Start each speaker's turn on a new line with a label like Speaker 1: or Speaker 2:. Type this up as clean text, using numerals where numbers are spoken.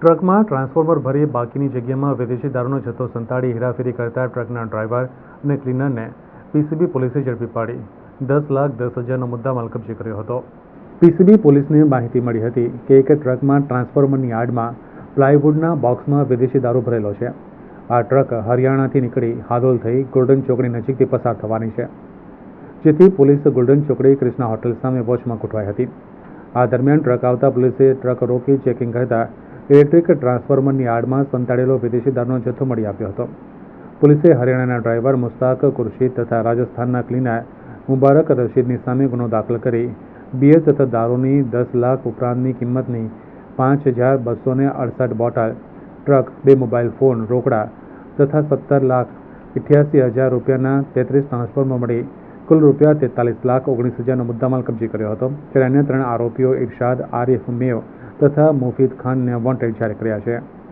Speaker 1: ટ્રકમાં ટ્રાન્સફોર્મર ભરી બાકીની જગ્યામાં વિદેશી દારૂનો જથ્થો સંતાડી હેરાફેરી કરતા ટ્રકના ડ્રાઈવર અને ક્લીનરને પીસીબી પોલીસે ઝડપી પાડી 10,10,000નો મુદ્દામાલ કબજે કર્યો હતો. પીસીબી પોલીસને માહિતી મળી હતી કે એક ટ્રકમાં ટ્રાન્સફોર્મરની આડમાં પ્લાયવુડના બોક્સમાં વિદેશી દારૂ ભરેલો છે. આ ટ્રક હરિયાણાથી નીકળી હાદોલ થઈ ગોલ્ડન ચોકડી નજીકથી પસાર થવાની છે, જેથી પોલીસ ગોલ્ડન ચોકડી ક્રિષ્ના હોટલ સામે વોચમાં ગોઠવાઈ હતી. આ દરમિયાન ટ્રક આવતા પોલીસે ટ્રક રોકી ચેકિંગ કરતા ઇલેક્ટ્રિક ટ્રાન્સફોર્મરની આડમાં સંતાડેલો વિદેશી દારૂનો જથ્થો મળી આવ્યો હતો. પોલીસે હરિયાણાના ડ્રાઈવર મુસ્તાક ખુરશીદ તથા રાજસ્થાનના ક્લીનર મુબારક રશીદની સામે ગુનો દાખલ કરી બિયર તથા દારૂની 10 લાખ ઉપરાંતની કિંમતની 5,268 બોટલ, ટ્રક, 2 મોબાઈલ ફોન, રોકડા તથા 17,88,000 રૂપિયાના 33 ટ્રાન્સફોર્મર મળી કુલ રૂપિયા 43,19,000નો મુદ્દામાલ કબજે કર્યો હતો. જ્યારે અન્ય 3 આરોપીઓ ઇરશાદ, આરિફ, મેવ તથા મુફીદ ખાનને વોન્ટેડ જાહેર કર્યા છે.